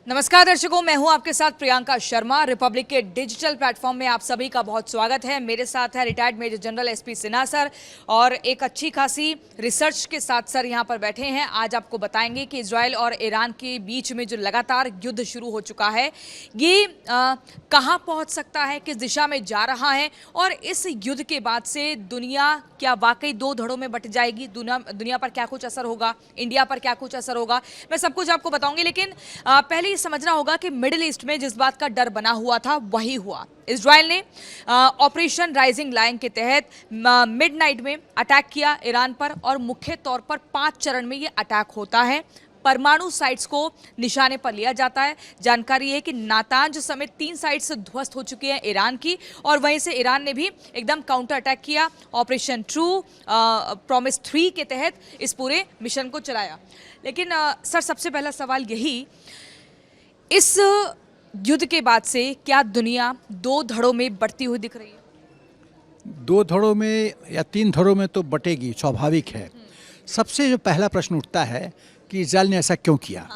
नमस्कार दर्शकों, मैं हूं आपके साथ प्रियंका शर्मा। रिपब्लिक के डिजिटल प्लेटफॉर्म में आप सभी का बहुत स्वागत है। मेरे साथ है retired major general SP Sinha sir और एक अच्छी खासी रिसर्च के साथ सर यहां पर बैठे हैं। आज आपको बताएंगे कि इजराइल और ईरान के बीच में जो लगातार युद्ध शुरू हो चुका है ये कहां पहुंच सकता है, किस दिशा में जा रहा है और इस युद्ध के बाद से दुनिया क्या वाकई दो धड़ों में बट जाएगी, दुनिया पर क्या कुछ असर होगा, इंडिया पर क्या कुछ असर होगा, मैं सब कुछ आपको बताऊंगी। लेकिन पहले ये समझना होगा कि मिडिल ईस्ट में जिस बात का डर बना हुआ था वही हुआ। इजराइल ने ऑपरेशन राइजिंग लायन के तहत मिडनाइट में अटैक किया ईरान पर और मुख्य तौर पर 5 चरण में ये अटैक होता है। परमाणु साइट्स को निशाने पर लिया जाता है। जानकारी है कि नातांज समेत 3 साइट्स ध्वस्त हो चुकी हैं ईरान की और वहीं से ईरान ने भी एकदम काउंटर अटैक किया। ऑपरेशन ट्रू प्रॉमिस 3 के तहत इस पूरे मिशन को चलाया। लेकिन सर, सबसे पहला सवाल यही, इस युद्ध के बाद से क्या दुनिया दो धड़ों में बढ़ती हुई दिख रही है? 2 धड़ों में या 3 धड़ों में तो बटेगी, स्वाभाविक है। सबसे जो पहला प्रश्न उठता है कि इजराइल ने ऐसा क्यों किया।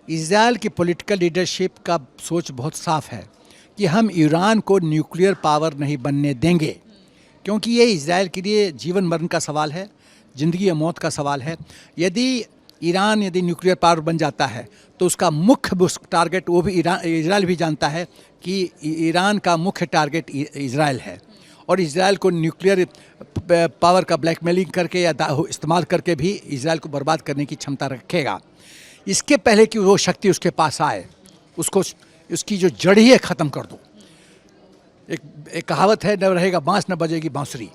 इजराइल की पॉलिटिकल लीडरशिप का सोच बहुत साफ है कि हम ईरान को न्यूक्लियर पावर नहीं बनने देंगे, क्योंकि ये इजराइल के लिए जीवन मरण का सवाल है, ज़िंदगी और मौत का सवाल है। यदि न्यूक्लियर पावर बन जाता है तो उसका मुख्य टारगेट, वो भी इजराइल भी जानता है कि ईरान का मुख्य टारगेट इजराइल है और इजराइल को न्यूक्लियर पावर का ब्लैकमेलिंग करके या इस्तेमाल करके भी इजराइल को बर्बाद करने की क्षमता रखेगा। इसके पहले कि वो शक्ति उसके पास आए, उसकी जो जड़ ही है ख़त्म कर दो। एक कहावत है, न रहेगा बांस न बजेगी बांसुरी।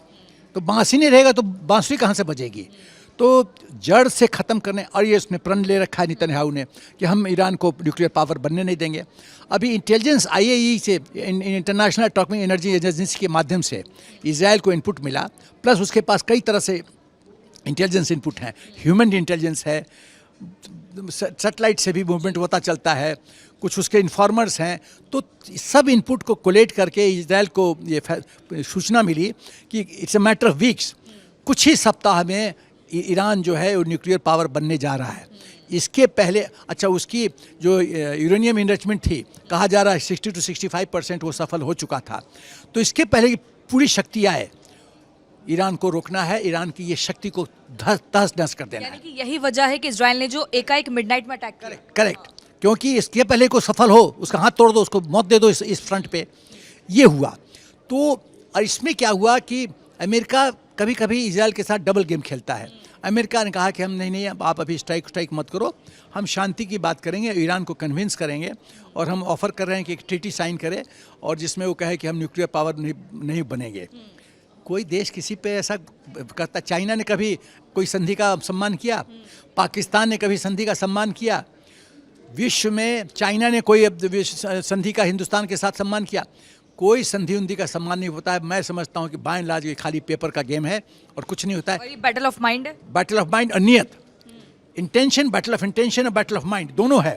तो बांस ही नहीं रहेगा तो बांसुरी कहाँ से बजेगी? तो जड़ से ख़त्म करने, और ये उसने प्रण ले रखा है नेतन्याहू ने कि हम ईरान को न्यूक्लियर पावर बनने नहीं देंगे। अभी इंटेलिजेंस IAEA से, इंटरनेशनल एटॉमिक एनर्जी एजेंसी के माध्यम से इजराइल को इनपुट मिला, प्लस उसके पास कई तरह से इंटेलिजेंस इनपुट हैं। ह्यूमन इंटेलिजेंस है, सैटेलाइट से भी मूवमेंट होता चलता है, कुछ उसके इन्फॉर्मर्स हैं। तो सब इनपुट को कोलेट करके इजराइल को ये सूचना मिली कि it's a matter of weeks, कुछ ही सप्ताह में ईरान जो है वो न्यूक्लियर पावर बनने जा रहा है। इसके पहले उसकी जो यूरेनियम इनरिचमेंट थी, कहा जा रहा है 60 से 65% वो सफल हो चुका था। तो इसके पहले की पूरी शक्ति आए, ईरान को रोकना है, ईरान की ये शक्ति को तहस नहस कर देना है। यानी कि यही वजह है कि इजराइल ने जो एकाएक मिडनाइट में अटैक किया। करेक्ट, क्योंकि इसके पहले को सफल हो, उसका हाथ तोड़ दो, उसको मौत दे दो इस फ्रंट पे, ये हुआ। तो और इसमें क्या हुआ कि अमेरिका कभी कभी इजराइल के साथ डबल गेम खेलता है। अमेरिका ने कहा कि हम नहीं, आप अभी स्ट्राइक मत करो, हम शांति की बात करेंगे, ईरान को कन्विंस करेंगे और हम ऑफ़र कर रहे हैं कि एक ट्रीटी साइन करे और जिसमें वो कहे कि हम न्यूक्लियर पावर नहीं बनेंगे। कोई देश किसी पे ऐसा करता? चाइना ने कभी कोई संधि का सम्मान किया? पाकिस्तान ने कभी संधि का सम्मान किया? विश्व में चाइना ने कोई संधि का हिंदुस्तान के साथ सम्मान किया? कोई संधि उन्धि का सम्मान नहीं होता है। मैं समझता हूँ कि बाय एंड लार्ज ये खाली पेपर का गेम है और कुछ नहीं होता है। बैटल ऑफ माइंड है, बैटल ऑफ माइंड और नियत, इंटेंशन, बैटल ऑफ इंटेंशन और बैटल ऑफ माइंड दोनों है।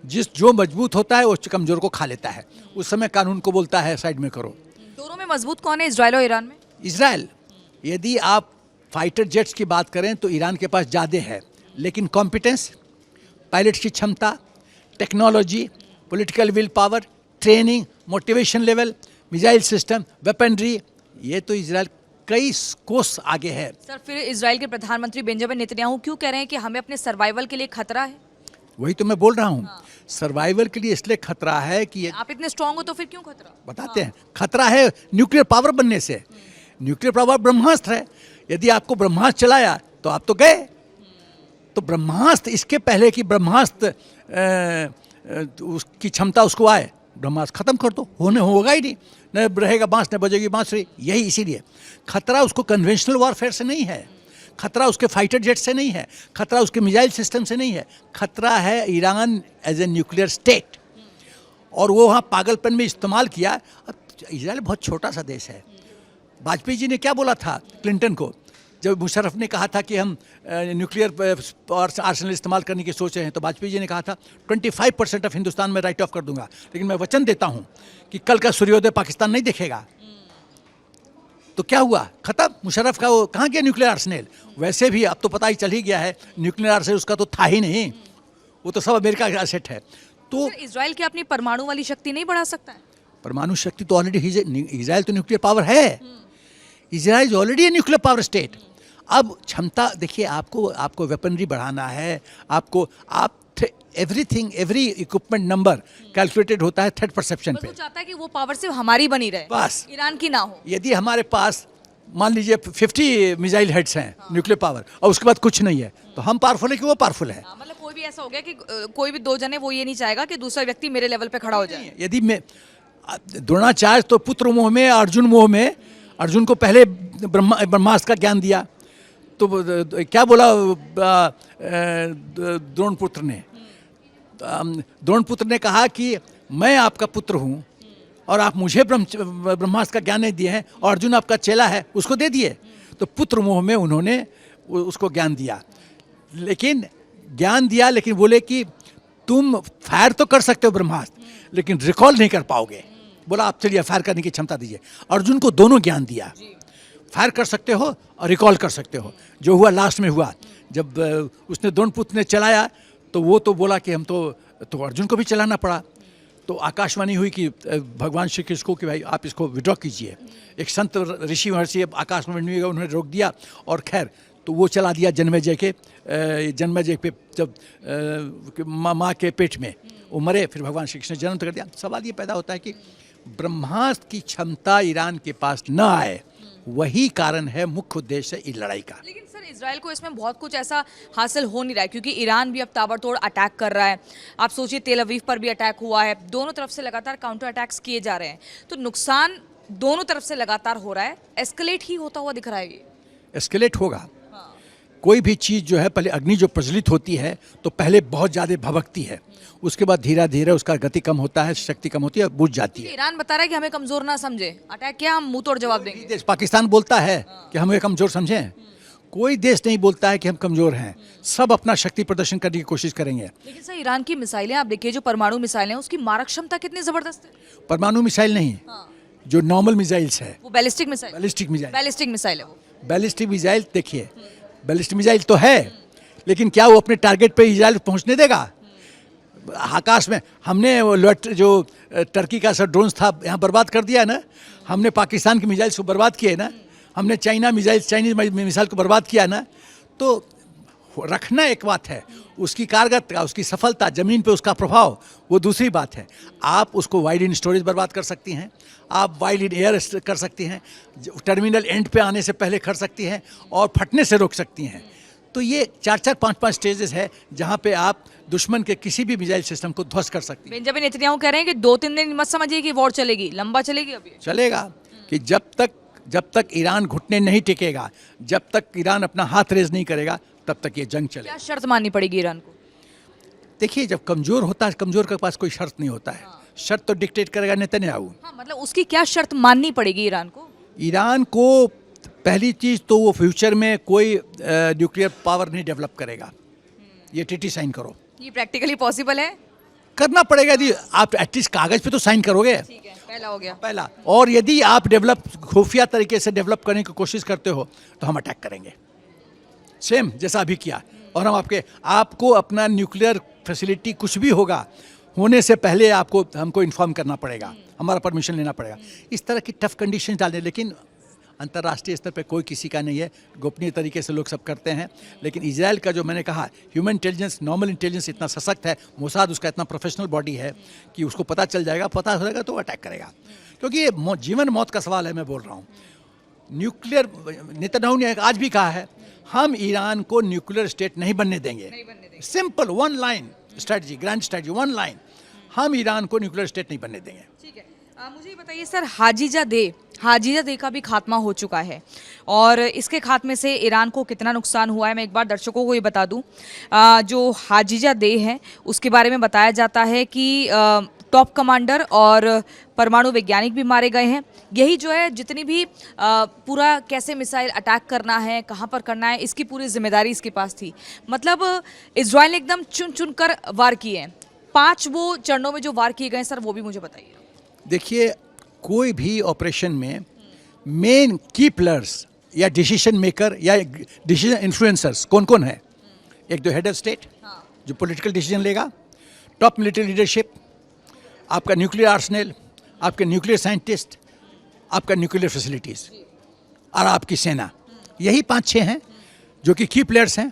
जो मजबूत होता है वो कमजोर को खा लेता है। उस समय कानून को बोलता है साइड में करो। दोनों में मजबूत कौन है, इजराइल और ईरान में? इजराइल, यदि आप फाइटर जेट्स की बात करें तो ईरान के पास ज़्यादा है, लेकिन कॉम्पिटेंस, पायलट की क्षमता, technology, political will power, training, motivation level, missile system, weaponry, ये तो इजराइल कई कोस आगे है। सर, फिर इजराइल के प्रधानमंत्री बेंजामिन नेतन्याहू क्यों कह रहे हैं कि हमें अपने सर्वाइवल के लिए खतरा है? वही तो मैं बोल रहा हूँ। सर्वाइवल के लिए इसलिए खतरा है कि आप इतने स्ट्रांग हो तो फिर क्यों खतरा? बताते हैं। खतरा है न्यूक्लियर पावर बनने से। न्यूक्लियर पावर ब्रह्मास्त्र है। यदि आपको ब्रह्मास्त्र चलाया तो आप तो गए। तो ब्रह्मास्त्र, इसके पहले कि ब्रह्मास्त्र उसकी क्षमता उसको आए, ब्रह्मास्त्र खत्म कर दो, होगा ही नहीं, न रहेगा बांस न बजेगी बांसुरी। यही इसीलिए खतरा उसको कन्वेंशनल वॉरफेयर से नहीं है, खतरा उसके फाइटर जेट से नहीं है, खतरा उसके मिसाइल सिस्टम से नहीं है, खतरा है Iran as a nuclear state. और वो वहाँ पागलपन में इस्तेमाल किया। अब इजराइल बहुत छोटा सा देश है। वाजपेयी जी ने क्या बोला था क्लिंटन को, जब मुशर्रफ ने कहा था कि हम न्यूक्लियर आर्सेनल इस्तेमाल करने की सोच रहे हैं, तो वाजपेयी जी ने कहा था 25% ऑफ हिंदुस्तान में राइट ऑफ कर दूंगा, लेकिन मैं वचन देता हूं कि कल का सूर्योदय पाकिस्तान नहीं देखेगा। तो क्या हुआ? खत्म। मुशर्रफ का वो कहाँ गया न्यूक्लियर आर्सेनल? वैसे भी अब तो पता ही चल ही गया है, न्यूक्लियर आर्सेनल उसका तो था ही नहीं, वो तो सब अमेरिका का एसेट है। तो सर, इजराइल की अपनी परमाणु वाली शक्ति नहीं बढ़ा सकता है? परमाणु शक्ति तो ऑलरेडी, इजराइल तो न्यूक्लियर पावर है, Israel is already a nuclear power state. अब क्षमता देखिए, आपको वेपनरी बढ़ाना है, आप everything, every equipment number calculated होता है थ्रेट परसेप्शन बस पे। वो चाहता है कि वो पावर सिर्फ हमारी बनी रहे, बस ईरान की ना हो। यदि हमारे पास मान लीजिए 50 मिसाइल हेड्स हैं न्यूक्लियर पावर, और उसके बाद कुछ नहीं है, तो हम पावरफुल है कि वो पावरफुल है? हाँ, मतलब कोई भी ऐसा हो गया कि कोई भी दो जने वो ये नहीं चाहेगा कि दूसरा व्यक्ति मेरे लेवल पे खड़ा हो जाए। यदि मैं द्रोणाचार्य तो पुत्र मोह में, अर्जुन मोह में, अर्जुन को पहले ब्रह्मास्त्र का ज्ञान दिया, तो क्या बोला द्रोणपुत्र ने कहा कि मैं आपका पुत्र हूँ और आप मुझे ब्रह्मास्त्र का ज्ञान नहीं दिए हैं, और अर्जुन आपका चेला है, उसको दे दिए। तो पुत्र मोह में उन्होंने उसको ज्ञान दिया, लेकिन बोले कि तुम फायर तो कर सकते हो ब्रह्मास्त्र, लेकिन रिकॉल नहीं कर पाओगे। बोला आप चलिए फायर करने की क्षमता दीजिए। अर्जुन को दोनों ज्ञान दिया, फायर कर सकते हो और रिकॉल कर सकते हो। जो हुआ लास्ट में हुआ, जब उसने द्रोणपुत्र ने चलाया तो वो तो बोला कि हम तो अर्जुन को भी चलाना पड़ा। तो आकाशवाणी हुई कि भगवान श्री कृष्ण को कि भाई आप इसको विड्रॉ कीजिए। एक संत ऋषि महर्षि आकाशवाणी हुई, उन्होंने रोक दिया, और खैर तो वो चला दिया जन्मेजय पे। जब माँ के पेट में वो मरे, फिर भगवान श्री कृष्ण ने जन्म कर दिया। सवाल ये पैदा होता है कि ब्रह्मास्त्र की क्षमता ईरान के पास न आए, वही कारण है मुख्य उद्देश्य इस लड़ाई का। लेकिन सर, इजराइल को इसमें बहुत कुछ ऐसा हासिल हो नहीं रहा है, क्योंकि ईरान भी अब ताबड़तोड़ अटैक कर रहा है। आप सोचिए, तेल अवीव पर भी अटैक हुआ है, दोनों तरफ से लगातार काउंटर अटैक्स किए जा रहे हैं, तो नुकसान दोनों तरफ से लगातार हो रहा है, एस्केलेट ही होता हुआ दिख रहा है। ये एस्केलेट होगा। कोई भी चीज़ जो है, पहले अग्नि जो प्रज्वलित होती है तो पहले बहुत ज़्यादा भभकती है, उसके बाद धीरे धीरे उसका गति कम होता है, शक्ति कम होती है, बुझ जाती है। ईरान बता रहा है कि हमें कमजोर ना समझे, अटैक किया हम मुंह तोड़ जवाब देंगे। देश पाकिस्तान बोलता है कि हमें कमजोर समझें, कोई देश नहीं बोलता है कि हम कमजोर हैं। सब अपना शक्ति प्रदर्शन करने की कोशिश करेंगे। लेकिन सर, ईरान की मिसाइलें आप देखिए, जो परमाणु मिसाइलें हैं, उसकी मारक क्षमता कितनी जबरदस्त है। परमाणु मिसाइल नहीं, जो नॉर्मल मिसाइल्स है, वो बैलिस्टिक मिसाइल है वो। बैलिस्टिक मिसाइल देखिए, बैलिस्टिक मिसाइल तो है, लेकिन क्या वो अपने टारगेट पे इजराइल पहुंचने देगा? आकाश में हमने वो जो टर्की का सब ड्रोन्स था यहाँ बर्बाद कर दिया ना, हमने पाकिस्तान की मिसाइल्स को बर्बाद किए ना, हमने चाइनीज मिसाइल को बर्बाद किया ना। तो रखना एक बात है, उसकी कारगर, उसकी सफलता, ज़मीन पे उसका प्रभाव, वो दूसरी बात है। आप उसको वाइड इन स्टोरेज बर्बाद कर सकती हैं, आप वाइड इन एयर कर सकती हैं, टर्मिनल एंड पे आने से पहले कर सकती हैं, और फटने से रोक सकती हैं। तो ये 4-4, 5-5 स्टेजेस है जहाँ पे आप दुश्मन के किसी भी मिसाइल सिस्टम को ध्वस्त कर सकती हैं। बेंजामिन नेतन्याहू कह रहे हैं कि 2-3 दिन मत समझिए कि वॉर चलेगी, लंबा चलेगी। अभी चलेगा कि जब तक ईरान घुटने नहीं टिकेगा, जब तक ईरान अपना हाथ रेज नहीं करेगा, तब तक ये जंग चलेगा। क्या शर्त माननी पड़ेगी ईरान को? देखिए, जब कमजोर होता है, कमजोर के पास कोई शर्त नहीं होता है। शर्त तो डिक्टेट करेगा नेतन्याहू। हाँ, मतलब उसकी क्या शर्त माननी पड़ेगी ईरान को? ईरान को पहली चीज़ तो वो फ्यूचर में कोई न्यूक्लियर पावर नहीं डेवलप करेगा, ये टीटी साइन करो। ये प्रैक्टिकली पॉसिबल है? करना पड़ेगा। यदि आप एटलीस्ट कागज पे तो साइन करोगे। ठीक है, पहला हो गया। पहला। और यदि आप खुफिया तरीके से डेवलप करने की कोशिश करते हो तो हम अटैक करेंगे, सेम जैसा अभी किया। और हम आपको अपना न्यूक्लियर फैसिलिटी कुछ भी होगा, होने से पहले हमको इन्फॉर्म करना पड़ेगा, हमारा परमिशन लेना पड़ेगा। इस तरह की टफ कंडीशन डालने, लेकिन अंतर्राष्ट्रीय स्तर पे कोई किसी का नहीं है, गोपनीय तरीके से लोग सब करते हैं। लेकिन इजराइल का जो मैंने कहा, ह्यूमन इंटेलिजेंस, नॉर्मल इंटेलिजेंस इतना सशक्त है, मोसाद उसका इतना प्रोफेशनल बॉडी है कि उसको पता हो जाएगा तो अटैक करेगा। क्योंकि ये जीवन मौत का सवाल है, मैं बोल रहा हूँ। न्यूक्लियर, नेतन्याहू ने आज भी कहा है, हम ईरान को न्यूक्लियर स्टेट नहीं बनने देंगे। Simple one line strategy, grand strategy, one line, हम ईरान को न्यूक्लियर स्टेट नहीं बनने देंगे। ठीक है, मुझे ये बताइए सर, हाजिजा दे का भी खात्मा हो चुका है, और इसके खात्मे से ईरान को कितना नुकसान हुआ है, मैं एक बार दर्शकों को ये बता दूं। जो हाजिजा दे है, उसके बारे में बताया जाता है कि टॉप कमांडर और परमाणु वैज्ञानिक भी मारे गए हैं। यही जो है, जितनी भी पूरा कैसे मिसाइल अटैक करना है, कहाँ पर करना है, इसकी पूरी जिम्मेदारी इसके पास थी। मतलब इजराइल ने एकदम चुन चुन कर वार किए हैं। 5 वो चरणों में जो वार किए गए सर, वो भी मुझे बताइए। देखिए, कोई भी ऑपरेशन में मेन की प्लेयर्स या डिसीजन मेकर या डिसीजन इन्फ्लुएंसर्स कौन कौन है? एक तो हेड ऑफ स्टेट, जो पॉलिटिकल डिसीजन लेगा। टॉप मिलिट्री लीडरशिप, आपका न्यूक्लियर आर्सेनल, आपके न्यूक्लियर साइंटिस्ट, आपका न्यूक्लियर फैसिलिटीज़ और आपकी सेना, यही 5-6 हैं जो कि की प्लेयर्स हैं।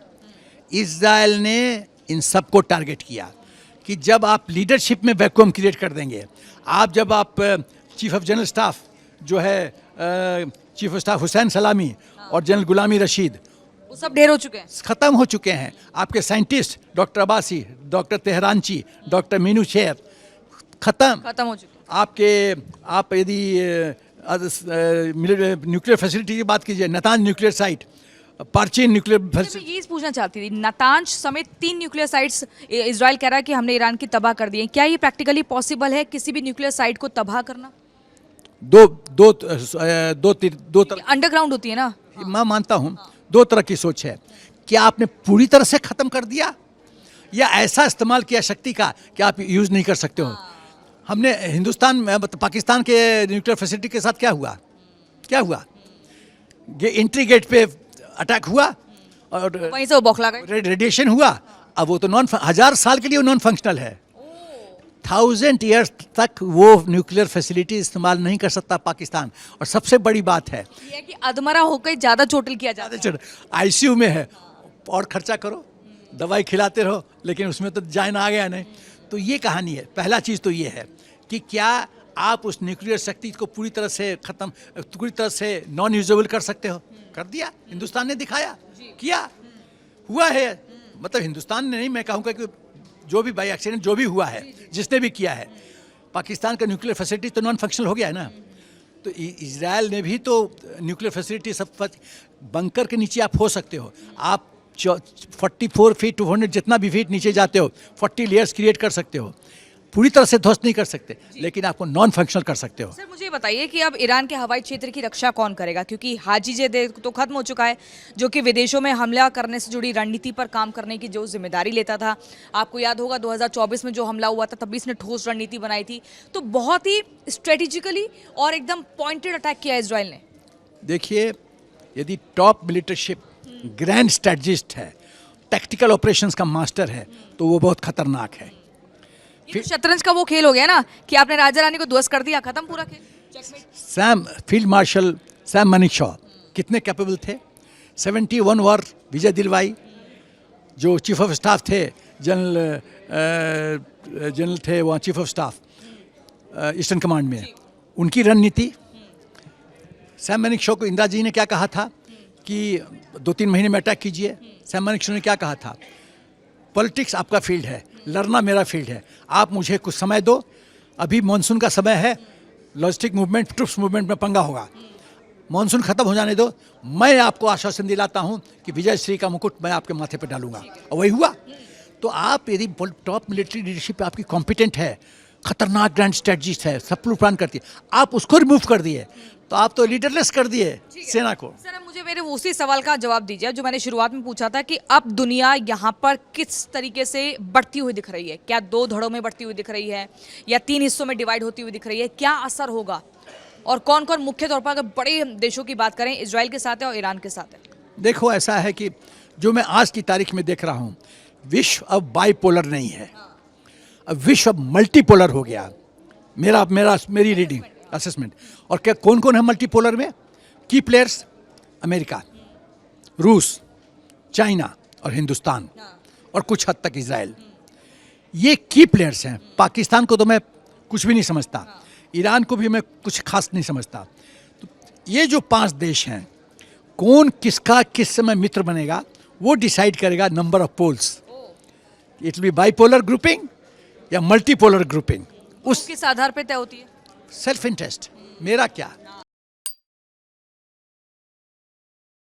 इज़राइल ने इन सबको टारगेट किया कि जब आप लीडरशिप में वैक्यूम क्रिएट कर देंगे, जब आप चीफ ऑफ जनरल स्टाफ जो है चीफ ऑफ स्टाफ हुसैन सलामी और जनरल गुलामी रशीद, वो सब ढेर हो चुके हैं। ख़त्म हो चुके हैं। आपके scientist doctor Abbasi, doctor Tehranchi, doctor मीनू शेर खत्म हो चुके हैं। आप यदि न्यूक्लियर फैसिलिटी की बात कीजिए, नतांज न्यूक्लियर साइट, पार्चिन न्यूक्लियर मैं ये पूछना चाहती थी, नतांज समेत 3 न्यूक्लियर साइट्स इजराइल कह रहा है कि हमने ईरान की तबाह कर दी है। क्या ये प्रैक्टिकली पॉसिबल है किसी भी न्यूक्लियर साइट को तबाह करना? दो तरह अंडरग्राउंड होती है ना। मैं मानता हूँ 2 तरह की सोच है। क्या आपने पूरी तरह से ख़त्म कर दिया, या ऐसा इस्तेमाल किया शक्ति का कि आप यूज़ नहीं कर सकते हो। हमने हिंदुस्तान में पाकिस्तान के न्यूक्लियर फैसिलिटी के साथ क्या हुआ एंट्री गेट पे अटैक हुआ और वहीं से वो बौखला गए, रेडिएशन हुआ। अब वो तो 1000 साल के लिए नॉन फंक्शनल है। 1000 ईयर्स तक वो न्यूक्लियर फैसिलिटी इस्तेमाल नहीं कर सकता पाकिस्तान। और सबसे बड़ी बात है ये है कि अधमरा होकर ज़्यादा चोटिल किया जाता है। आईसीयू में है और खर्चा करो, दवाई खिलाते रहो, लेकिन उसमें तो जान आ गया नहीं। तो ये कहानी है। पहला चीज़ तो ये है कि क्या आप उस न्यूक्लियर शक्ति को पूरी तरह से नॉन यूजेबल कर सकते हो? कर दिया। हिंदुस्तान ने दिखाया, किया, हुआ है। मतलब हिंदुस्तान ने नहीं, मैं कहूँगा कि जो भी बाई एक्सीडेंट जो भी हुआ है, जिसने भी किया है, पाकिस्तान का न्यूक्लियर फैसिलिटी तो नॉन फंक्शनल हो गया है ना। तो इजराइल ने भी तो न्यूक्लियर फैसिलिटी सब बंकर के नीचे आप हो सकते हो। आप 44 फीट 200 जितना भी फीट नीचे जाते हो, 40 लेयर्स क्रिएट कर सकते हो। पूरी तरह से ध्वस्त नहीं कर सकते, लेकिन आपको नॉन फंक्शनल कर सकते हो। सर मुझे ये बताइए कि अब ईरान के हवाई क्षेत्र की रक्षा कौन करेगा, क्योंकि हाजीजे तो खत्म हो चुका है, जो कि विदेशों में हमला करने से जुड़ी रणनीति पर काम करने की जो जिम्मेदारी लेता था। आपको याद होगा 2024 में जो हमला हुआ था, तब भी इसने ठोस रणनीति बनाई थी। तो बहुत ही स्ट्रेटेजिकली और एकदम पॉइंटेड अटैक किया इजराइल ने। देखिए, यदि टॉप मिलिटरशिप ग्रैंड स्ट्रेटजिस्ट है, टैक्टिकल ऑपरेशंस का मास्टर है, तो वो बहुत खतरनाक है। ये तो शतरंज का वो खेल हो गया ना कि आपने राजा रानी को ध्वस्त कर दिया, खत्म पूरा खेल। फील्ड मार्शल सैम मानेकशॉ कितने कैपेबल थे। 71 वॉर विजय दिलवाई, जो चीफ ऑफ स्टाफ थे, जनरल थे वहाँ chief of staff eastern command में, उनकी रणनीति। सैम मानेकशॉ को इंदिरा जी ने क्या कहा था कि 2-3 महीने में अटैक कीजिए। सैम मानेकशॉ ने क्या कहा था, पॉलिटिक्स आपका फील्ड है, लड़ना मेरा फील्ड है, आप मुझे कुछ समय दो, अभी मॉनसून का समय है, लॉजिस्टिक मूवमेंट, ट्रुप्स मूवमेंट में पंगा होगा, मॉनसून खत्म हो जाने दो, मैं आपको आश्वासन दिलाता हूं कि विजय श्री का मुकुट मैं आपके माथे पर डालूंगा। और वही हुआ। तो आप यदि टॉप मिलिट्री लीडरशिप आपकी कॉम्पिटेंट है, खतरनाक ग्रैंड स्ट्रेटजिस्ट है, सब प्लान करती है, आप उसको रिमूव कर दिए, तो आप तो लीडरलेस कर दिए सेना को। सर अब मुझे मेरे उसी सवाल का जवाब दीजिए जो मैंने शुरुआत में पूछा था कि अब दुनिया यहाँ पर किस तरीके से बढ़ती हुई दिख रही है। क्या 2 धड़ों में बढ़ती हुई दिख रही है या 3 हिस्सों में डिवाइड होती हुई दिख रही है? क्या असर होगा और कौन कौन मुख्य तौर पर, अगर बड़े देशों की बात करें, इजराइल के साथ है और ईरान के साथ है? देखो, ऐसा है कि जो मैं आज की तारीख में देख रहा हूँ, विश्व अब बाइपोलर नहीं है, अब विश्व अब मल्टीपोलर हो गया। मेरी रीडिंग असेसमेंट। और क्या कौन कौन है मल्टीपोलर में? की प्लेयर्स अमेरिका, रूस, चाइना और हिंदुस्तान और कुछ हद तक इजराइल, ये की प्लेयर्स हैं। पाकिस्तान को तो मैं कुछ भी नहीं समझता, ईरान को भी मैं कुछ खास नहीं समझता। तो ये जो 5 देश हैं, कौन किसका किस समय मित्र बनेगा वो डिसाइड करेगा number of poles. It will be bipolar grouping या मल्टीपोलर ग्रुपिंग, किस आधार पर तय होती है? Self interest. मेरा क्या,